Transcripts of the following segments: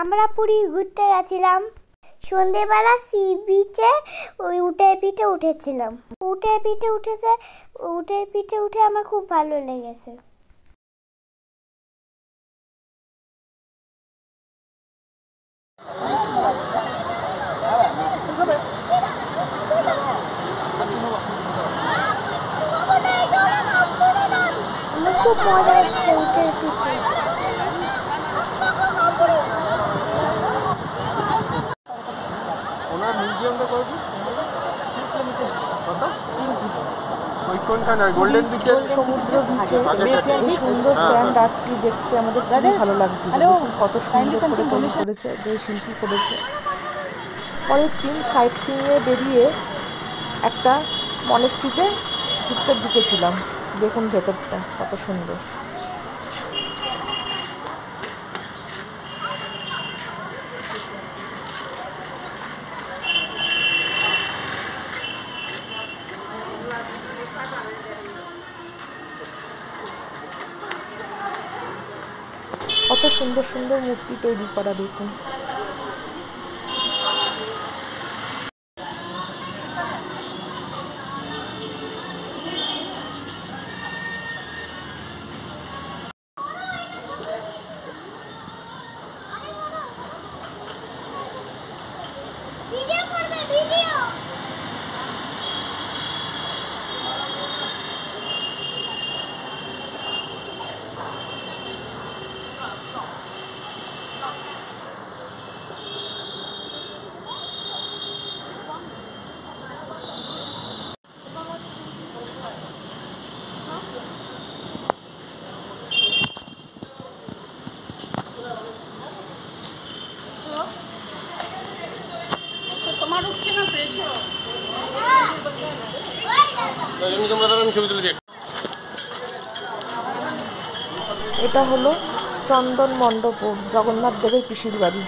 আমরা পুরী ঘুরতে গেছিলাম। সন্ধ্যেবেলা সি বিচে ওই উটের পিঠে উঠেছিলাম। উটের পিঠে উঠে আমার খুব ভালো লেগেছে। আমার খুব মজা হচ্ছে উটের পিঠে। সমুদ্র বিচে এই সুন্দর স্যান্ড আর্টটি দেখতে আমাদের খুবই ভালো লাগছিল। কত সুন্দর করে তৈরি করেছে, যে শিল্পী করেছে। পরের দিন সাইট সিইংয়ে বেরিয়ে একটা মনেস্ট্রিতে ঘুরতে ঢুকেছিলাম। দেখুন ভেতরটা কত সুন্দর। কত সুন্দর সুন্দর মূর্তি তৈরি করা দেখুন। এটা হলো চন্দন মণ্ডপ, জগন্নাথ দেবের পিসির বাড়ি।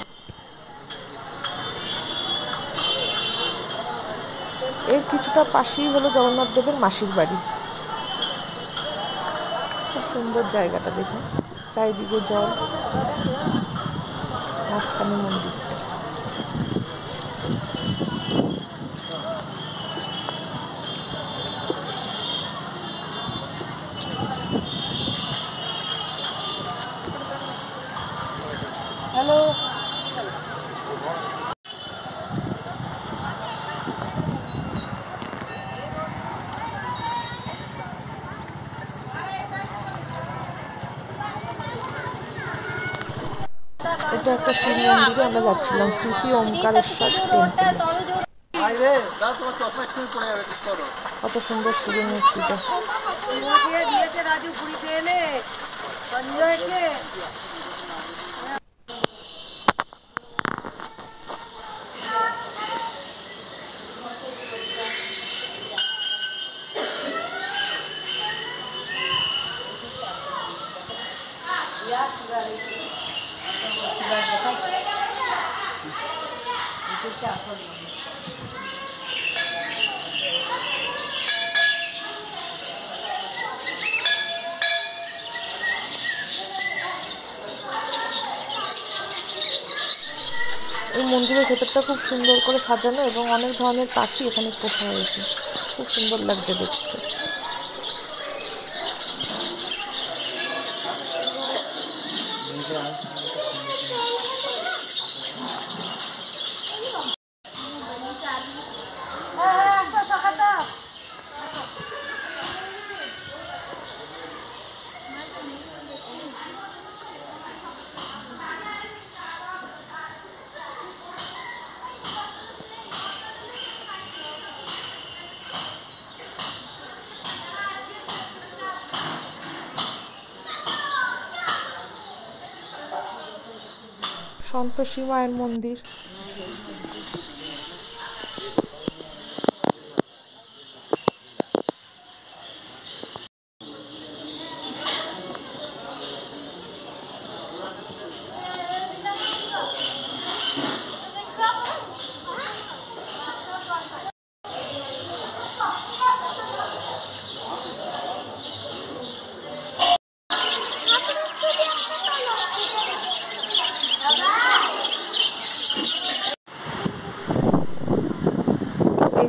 এর কিছুটা পাশেই হলো জগন্নাথ দেবের মাসির বাড়ি। খুব সুন্দর জায়গাটা দেখুন, চারিদিকে জল, মাঝখানে মন্দিরটা। হ্যালো, এটা একটা শিব মন্দিরে আমরা যাচ্ছিলাম, শ্রী শ্রী ওমকারেশ্বর টেম্পল। কত সুন্দর শিবের মূর্তিটা। এই মন্দিরের ভেতরটা খুব সুন্দর করে সাজানো এবং অনেক ধরনের পাখি এখানে পোষা হয়েছে। খুব সুন্দর লাগছে দেখতে। সন্তোষী মায়ের মন্দির।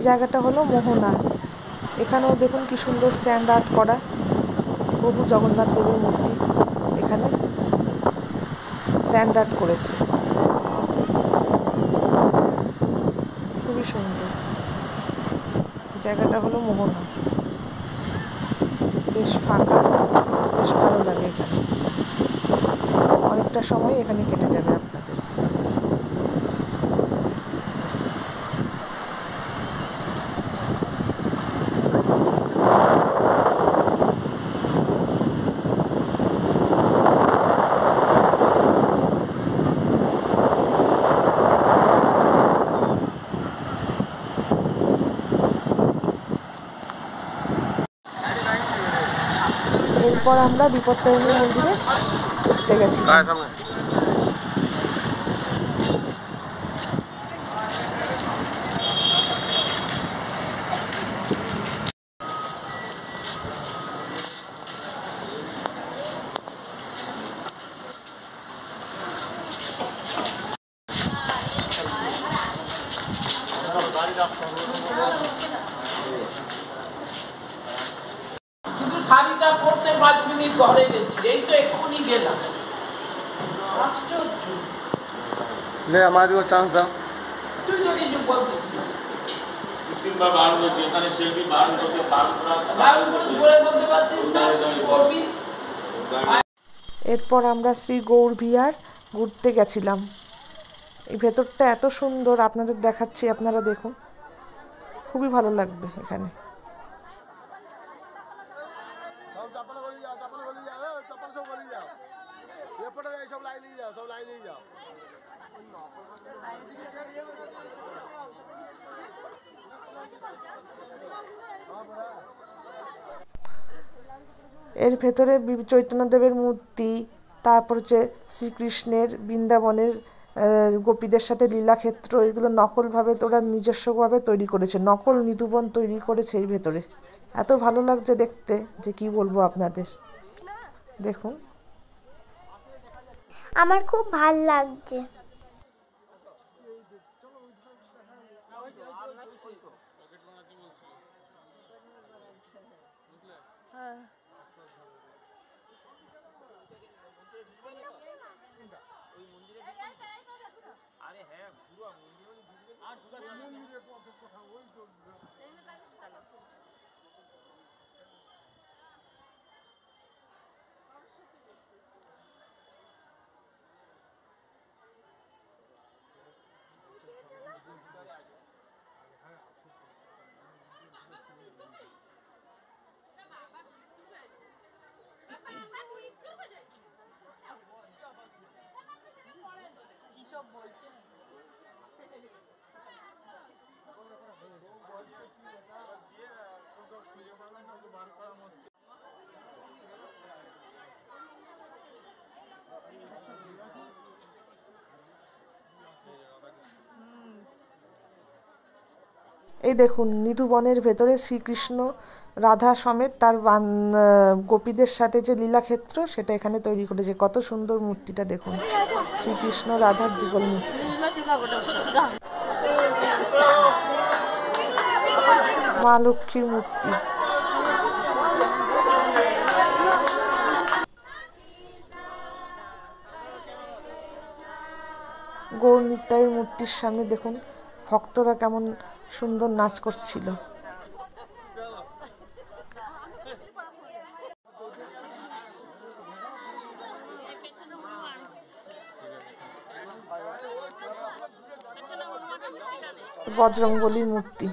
জায়গাটা হলো মোহনা। এখানেও দেখুন কি সুন্দর স্যান্ড আর্ট করা প্রভু জগন্নাথ দেবের মূর্তি, এখানে স্যান্ড আর্ট করেছে, খুবই সুন্দর। জায়গাটা হলো মোহনা, বেশ ফাঁকা, বেশ ভালো লাগে এখানে, অনেকটা সময় এখানে কেটে যাবে আপনাদের। এরপর আমরা বিপত্তারিণী মন্দিরে ঘুরতে গেছিলাম। শুধু শাড়িটা পরতে 5 মিনিট ঘরে গেছি, এই তো এক্ষুনি গেলাম। আশ্চর্য। ले हमारे को चांस दाओ। তুই তো কিছু বলছিস না। তিনবার বার হয়েছে, এখানে সেলফি বার করতে বার করা তার উপরে জোরে বলতে পারছিস না, কি করবি? এরপর আমরা শ্রী গৌরবিহার ঘুরতে গেছিলাম। এই ভেতরটা এত সুন্দর, আপনাদের দেখাচ্ছি, আপনারা দেখুন, খুবই ভালো লাগবে এখানে। এর ভেতরে চৈতন্যদেবের মূর্তি, তারপর হচ্ছে শ্রীকৃষ্ণের বৃন্দাবনের গোপীদের সাথে লীলাক্ষেত্র, এগুলো নকলভাবে ওরা নিজস্বভাবে তৈরি করেছে, নকল নিধুবন তৈরি করেছে এই ভেতরে। এত ভালো লাগছে দেখতে যে কি বলবো আপনাদের, দেখুন। আমার খুব ভালো লাগছে। এই দেখুন নিধুবনের ভেতরে শ্রীকৃষ্ণ রাধা সমেত তার গোপীদের সাথে যে লীলাক্ষেত্র, সেটা এখানে তৈরি করেছে। কত সুন্দর মূর্তিটা দেখুন, শ্রীকৃষ্ণ রাধার যুগল মূর্তি, মা লক্ষ্মীর মূর্তি। গৌর নিতাইয়ের মূর্তির সামনে দেখুন ভক্তরা কেমন সুন্দর নাচ করছিল। বজরংবলীর মূর্তি,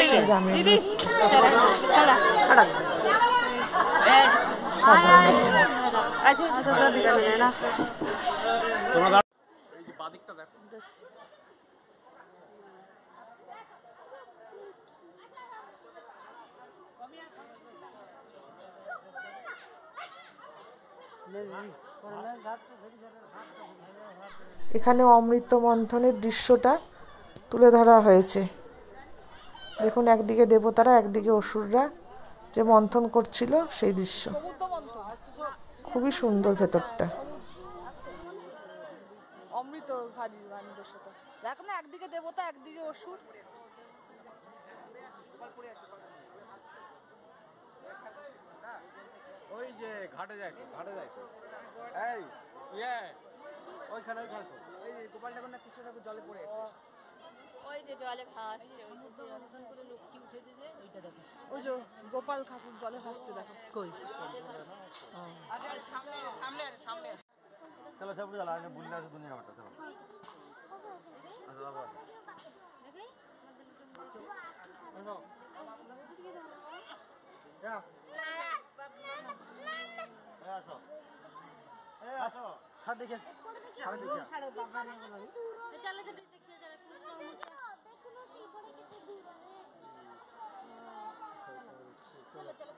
শ্রীরামের মূর্তি সাজানো। এখানে অমৃত মন্থনের দৃশ্যটা তুলে ধরা হয়েছে। দেখুন একদিকে দেবতারা, একদিকে অসুররা যে মন্থন করছিল সেই দৃশ্য, খুবই সুন্দর ভেতরটা। অমৃত ভারী দৃশ্যটা দেখ না, একদিকে দেবতা একদিকে অসুর। ওই যে ঘাটে যাইতো এই ওইখানে তো এই যে গোপাল ঠাকুর না কৃষ্ণ ঠাকুর জলে পড়ে আছে, ওই যে জলে ভাসছে, ওই যে জলতন করে লক্ষ্মী উঠেছে যে ওইটা দেখো। ওই যে গোপাল ঠাকুর জলে ভাসছে দেখো। কই चलो सब चला ने बुल्ला से दुनिया में चलो আসো ছাড় দেখে ছাড় দেখে চলো সেটা দেখিয়ে যারা কৃষ্ণ মূর্তি। চলো চলো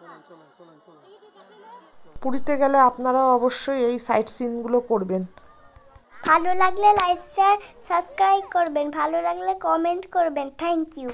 চলো চলো চলো চলো। পুরীতে গেলে আপনারা অবশ্যই এই সাইট সিনগুলো করবেন। ভালো লাগলে লাইক শেয়ার সাবস্ক্রাইব করবেন, ভালো লাগলে কমেন্ট করবেন। Thank you.